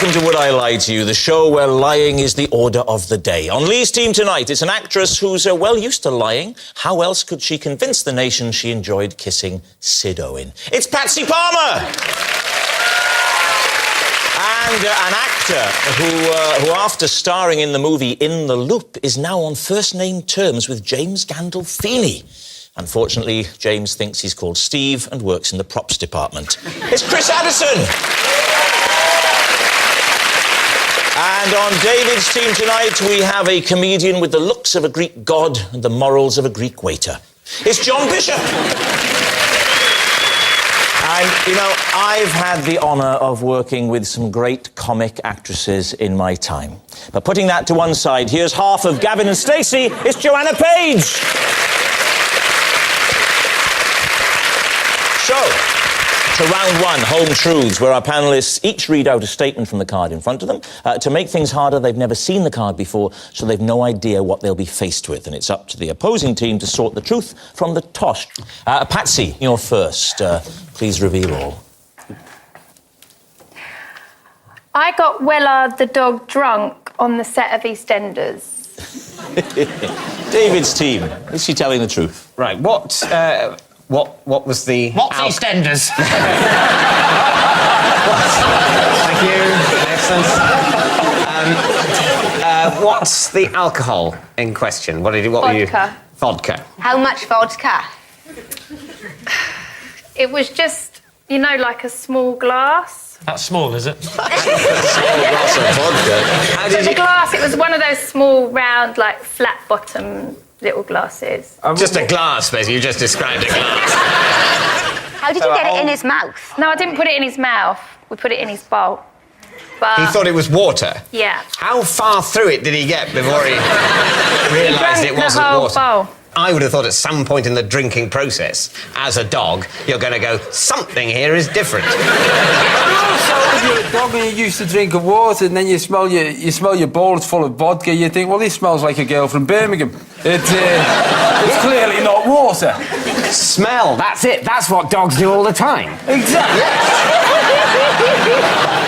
welcome to Would I Lie to You, the show where lying is the order of the day. On Lee's team tonight, it's an actress who's well used to lying. How else could she convince the nation she enjoyed kissing Sid Owen? It's Patsy Palmer! And an actor who, after starring in the movie In the Loop, is now on first-name terms with James Gandolfini. Unfortunately, James thinks he's called Steve and works in the props department. It's Chris Addison! And on David's team tonight, we have a comedian with the looks of a Greek god and the morals of a Greek waiter. It's John Bishop! And, you know, I've had the honour of working with some great comic actresses in my time. But putting that to one side, here's half of Gavin and Stacey. It's Joanna Page! So, to round one, Home Truths, where our panellists each read out a statement from the card in front of them. To make things harder, they've never seen the card before, so they've no idea what they'll be faced with. And it's up to the opposing team to sort the truth from the tosh. Patsy, you're first. Please reveal all. I got Wellard the dog drunk on the set of EastEnders. David's team. Is she telling the truth? Right, what was the... What's EastEnders? Thank you. Excellent. What's the alcohol in question? What were you... Vodka. How much vodka? It was just, you know, like a small glass. That's small, is it? Small glass of vodka. So the glass, it was one of those small, round, like, flat-bottom little glasses. Just a glass, basically. You just described a glass. How did you get it in his mouth? No, I didn't put it in his mouth. We put it in his bowl. But... He thought it was water? Yeah. How far through it did he get before he realised it wasn't the whole water? bowl. I would have thought at some point in the drinking process, as a dog, you're going to go, something here is different. If you're a dog and you're used to drinking water and then you smell your bowl, it's full of vodka, you think, well, this smells like a girl from Birmingham. It's clearly not water. Smell, that's it. That's what dogs do all the time. Exactly.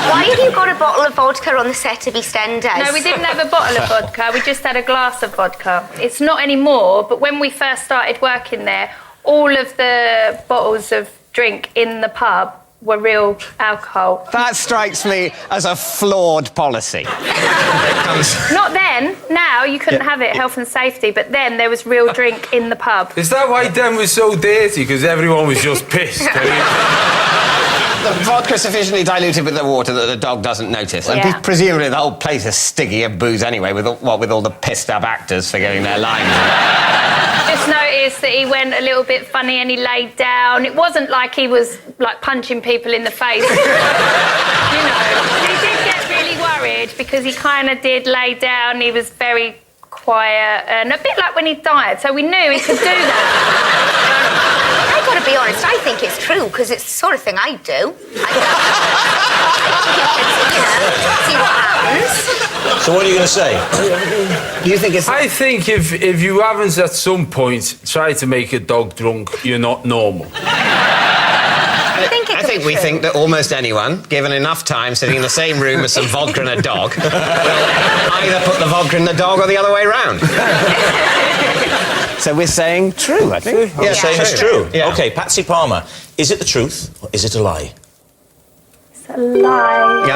Why have you got a bottle of vodka on the set of EastEnders? No, we didn't have a bottle of vodka. We just had a glass of vodka. It's not anymore, but when we first started working there, all of the bottles of drink in the pub were real alcohol. That strikes me as a flawed policy. Not then. Now you couldn't have it, health and safety, but then there was real drink in the pub. Is that why Den was so dirty? Because everyone was just pissed. The vodka's sufficiently diluted with the water that the dog doesn't notice. And Yeah. presumably the whole place is sticky of booze anyway, with all the pissed-up actors forgetting their lines. Just noticed that he went a little bit funny and he laid down. It wasn't like he was, like, punching people in the face. You know, he did get really worried because he kind of did lay down. He was very quiet and a bit like when he died, so we knew he could do that. I've got to be honest, I think it's true, because it's the sort of thing I'd do. See what happens. So what are you going to say? Do you think it's... I think if you haven't at some point tried to make a dog drunk, you're not normal. I think we think that almost anyone, given enough time sitting in the same room with some vodka and a dog, will either put the vodka in the dog or the other way round. So we're saying true, I think. You're saying it's true? Yeah. OK, Patsy Palmer, is it the truth or is it a lie? It's a lie.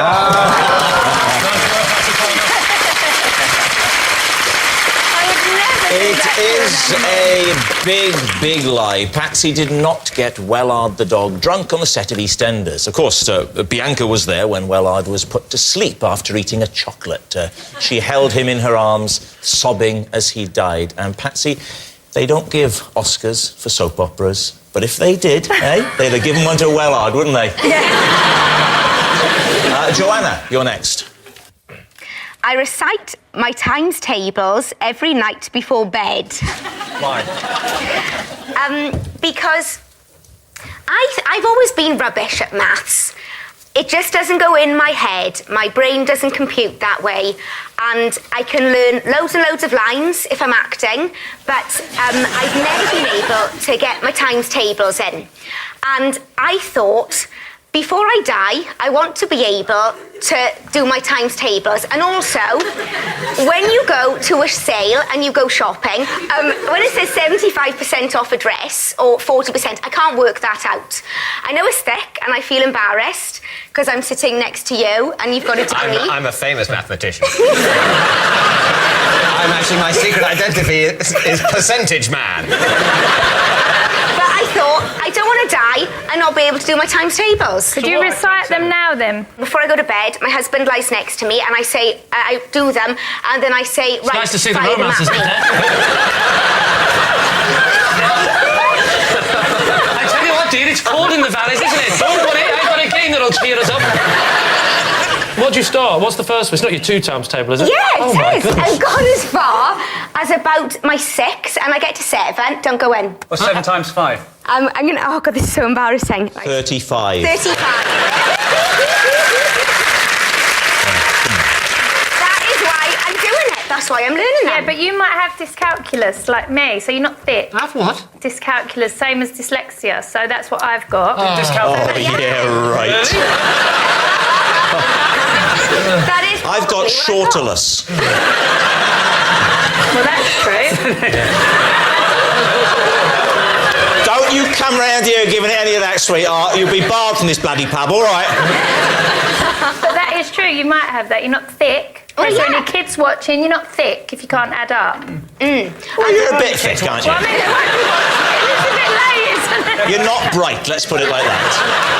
It is a big, big lie. Patsy did not get Wellard the dog drunk on the set of EastEnders. Of course, Bianca was there when Wellard was put to sleep after eating a chocolate. She held him in her arms, sobbing as he died. And Patsy, they don't give Oscars for soap operas, but if they did, they'd have given one to Wellard, wouldn't they? Joanna, you're next. I recite my times tables every night before bed. Why? Because I've always been rubbish at maths. It just doesn't go in my head. My brain doesn't compute that way. And I can learn loads and loads of lines if I'm acting, but I've never been able to get my times tables in. And I thought before I die, I want to be able to do my times tables. And also, when you go to a sale and you go shopping, when it says 75% off a dress or 40%, I can't work that out. I know it's thick and I feel embarrassed because I'm sitting next to you and you've got to tell me. I'm a famous mathematician. I'm actually, my secret identity is percentage man. But I thought, I don't want to die and not be able to do my times tables. Could you recite them now then? Before I go to bed, my husband lies next to me and I say, I do them, and then I say, right, Nice to see the fire them romance, out. isn't it? I tell you what, dear, it's cold in the valleys, isn't it? Don't worry, I've got a game that'll cheer us up. What do you start? What's the first one? It's not your 2 times table, is it? Yeah, Oh, it my is. goodness. I've gone as far as about my 6, and I get to 7. Don't go in. Or 7 times 5? I'm gonna. Oh god, this is so embarrassing. Right. 35. 35. That is why I'm doing it. That's why I'm learning Yeah, them. but you might have dyscalculus like me, so you're not thick. Have what? Dyscalculus, same as dyslexia, so that's what I've got. Oh, yeah, right. That is. I've got probably what I've got. shortalus. Well, that's true. Don't you come round here giving it any of that, sweetheart. You'll be barred from this bloody pub, all right? But that is true, you might have that. You're not thick. Well, If there are yeah. any kids watching, you're not thick if you can't add up. Well, you're a bit thick, aren't Well, I you? mean, it's a bit late, isn't it? You're not bright, let's put it like that.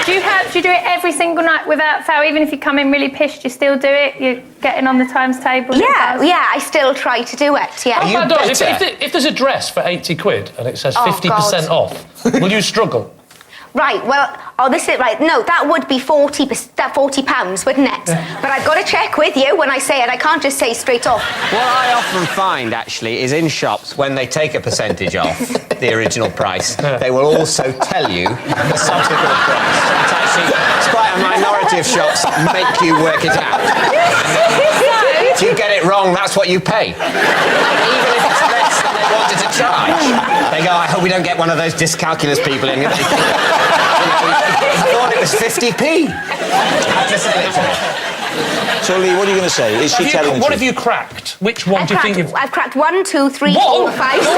Do you do it every single night without fail? Even if you come in really pissed, you still do it? You're getting on the times table? Yeah, I still try to do it. Yeah. Oh, my You God, better. if there's a dress for 80 quid and it says Oh, 50% God. off, will you struggle? Right, well, this is right. No, that would be £40, wouldn't it? But I've got to check with you when I say it. I can't just say straight off. What I often find, actually, is in shops, when they take a percentage off the original price, they will also tell you the subsequent price. It's actually, it's quite a minority of shops make you work it out. If you get it wrong, that's what you pay. Even if it's less than they wanted to charge. They go, I hope we don't get one of those dyscalculus people in. I thought it was 50p. I had to sell it to them. So, Lee, what are you going to say? Is she telling the What truth? have you cracked? Which one do you think you've... I've cracked 1, 2, 3, Whoa! 4, 5, 6. Do you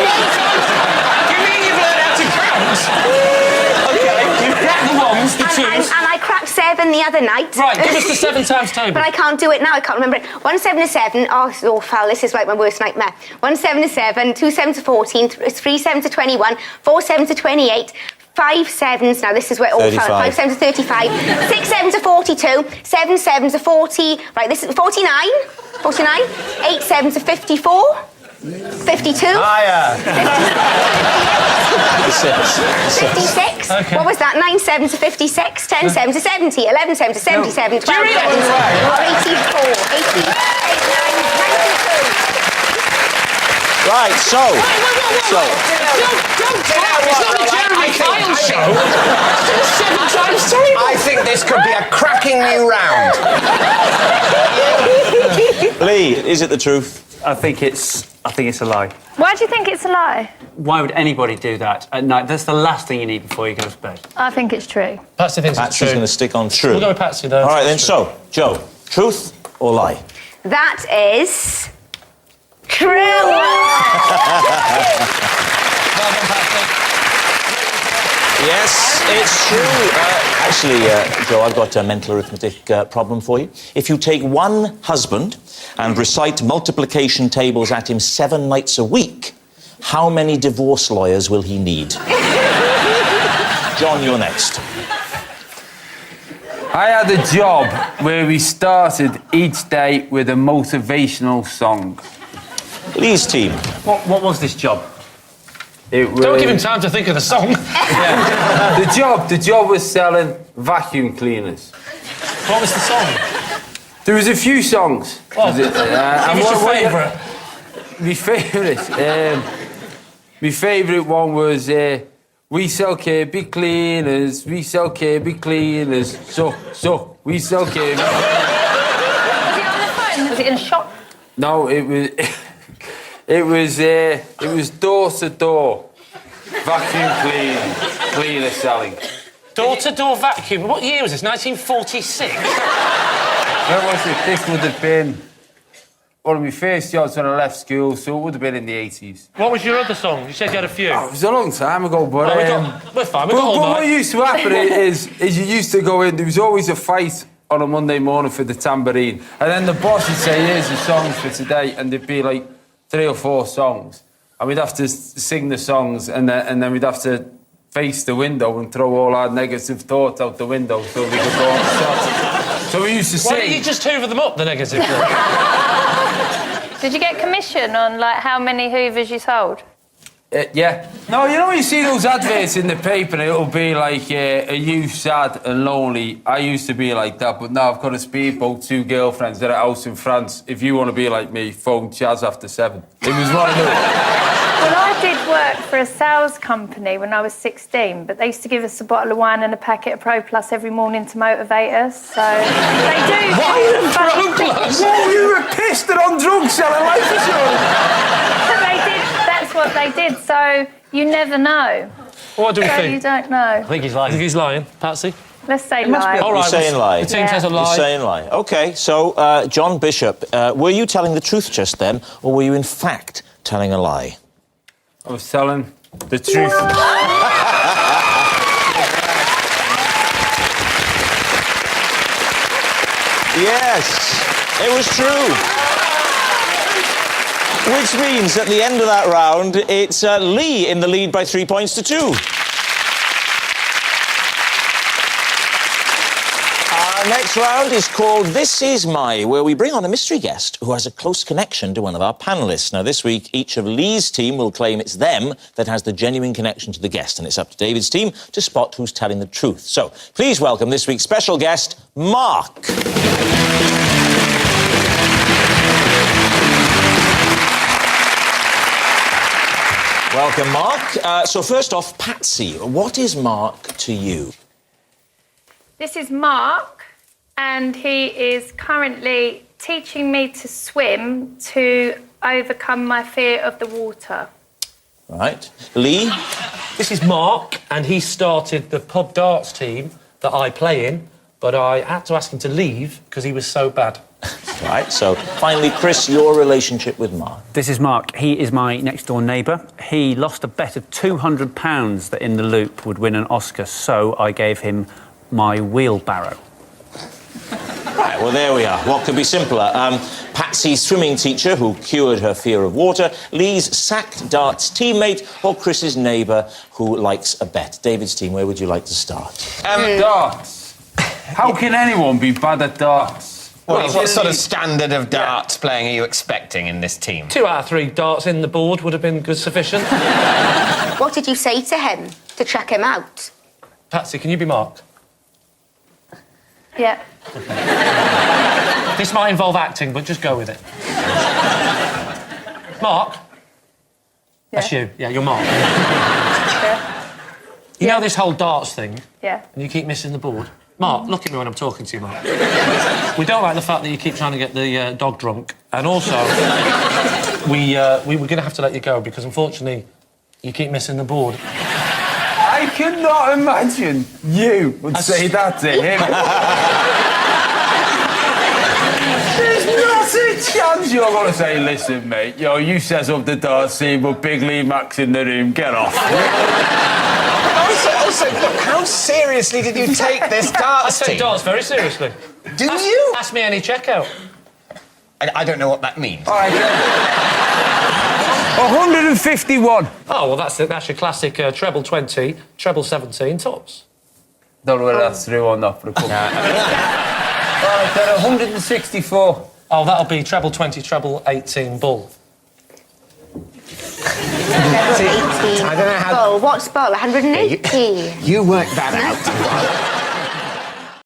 mean you've learned how to count? Okay, you've cracked the ones, the twos. And I cracked 7 the other night. Right, give us the 7 times table. But I can't do it now. I can't remember it. 1 7 is 7. Oh, foul. This is like my worst nightmare. 1 7 is 7. 2 7 to 14. 3 7 to 21. 4 7 to 28. 5 7s. Now this is where it all 35. fell. 5 7 to 35. 6 7 to 42. 7 7 to 40. Right, this is 49. 49. 8 7 to 54. 52. Higher. 56. Okay. What was that? 9 7 to 56. 10 7 to 70. 11 7 to 77. 12 7 to 84. 88. 92. Right, so... It's not the Jeremy Kyle show. 7 times table. I think this could be a cracking new round. Lee, is it the truth? I think it's a lie. Why do you think it's a lie? Why would anybody do that at night? That's the last thing you need before you go to bed. I think it's true. Patsy thinks it's Patsy's true. going to stick on true. We'll go with Patsy, though. All right, then, so, Joe, truth or lie? That is true. Yes, it's true. Actually, Joe, I've got a mental arithmetic problem for you. If you take one husband and recite multiplication tables at him 7 nights a week, how many divorce lawyers will he need? John, you're next. I had a job where we started each day with a motivational song. Lee's team. What was this job? Don't give him time to think of the song. The job was selling vacuum cleaners. What was the song? There was a few songs. Oh, Give What's your favourite? My favourite one was we sell KB cleaners, we sell KB cleaners. So we sell KB. Was it on the phone? Was it in a shop? No, it was door to door vacuum cleaner selling. Door-to-door vacuum. What year was this? 1946? Where was it? This would have been one of my first jobs when I left school, so it would have been in the 80s. What was your other song? You said you had a few. Oh, it was a long time ago, but... We're fine, we've got all but night. what used to happen is you used to go in, there was always a fight on a Monday morning for the tambourine, and then the boss would say, here's the songs for today, and there'd be like 3 or 4 songs, and we'd have to sing the songs, and then we'd have to face the window and throw all our negative thoughts out the window so we could go on set. So we used to sing... Why don't you just hoover them up, the negative thoughts? Did you get commission on, like, how many hoovers you sold? Yeah. No, you know when you see those adverts in the paper and it'll be like, are you sad and lonely? I used to be like that, but now I've got a speedboat, 2 girlfriends, they're at a house in France. If you want to be like me, phone Chaz after 7. It was one of those. Well, I did work for a sales company when I was 16, but they used to give us a bottle of wine and a packet of Pro Plus every morning to motivate us, so... They do. Pro Plus? Whoa, you were pissed and on drugs selling life insurance! They did. That's what they did, so you never know. What do we So think? you don't know. I think he's I lying. think he's lying. Patsy? Let's say lie. All You're right, saying lie. The team Yeah. says a You're lie. saying lie. OK, so, John Bishop, were you telling the truth just then, or were you in fact telling a lie? I was telling the truth. Yes, it was true. Which means at the end of that round, it's Lee in the lead by 3 points to 2. Our next round is called This Is My, where we bring on a mystery guest who has a close connection to one of our panellists. Now, this week, each of Lee's team will claim it's them that has the genuine connection to the guest, and it's up to David's team to spot who's telling the truth. So, please welcome this week's special guest, Mark. Welcome, Mark. So, first off, Patsy, what is Mark to you? This is Mark, and he is currently teaching me to swim to overcome my fear of the water. Right. Lee? This is Mark, and he started the pub darts team that I play in, but I had to ask him to leave because he was so bad. Right. So, finally, Chris, your relationship with Mark. This is Mark. He is my next-door neighbour. He lost a bet of £200 that In the Loop would win an Oscar, so I gave him my wheelbarrow. Right, well, there we are. What could be simpler? Patsy's swimming teacher who cured her fear of water, Lee's sacked darts teammate, or Chris's neighbour who likes a bet. David's team, where would you like to start? Darts. How can anyone be bad at darts? What sort of standard of darts playing are you expecting in this team? 2 out of 3 darts in the board would have been good sufficient. What did you say to him to check him out? Patsy, can you be Mark? Yeah. This might involve acting, but just go with it. Mark? That's you. Yeah, you're Mark. Yeah. You know this whole darts thing, Yeah. and you keep missing the board? Mark, look at me when I'm talking to you, Mark. We don't like the fact that you keep trying to get the dog drunk, and also we were going to have to let you go because, unfortunately, you keep missing the board. I cannot imagine you would say that to him. There's not a chance you're going to say, listen, mate, you says up the darts team, but Big Lee Max in the room, get off. Also, look, how seriously did you take this I darts take team? darts very seriously. Do you? Ask me any checkout. I don't know what that means. All right, 151. Oh, well, that's your classic treble 20, treble 17 tops. Don't know whether that's true or not, but a couple. All right, then 164. Oh, that'll be treble 20, treble 18 bull. I don't know how... Bull, what's bull? 180. You worked that out.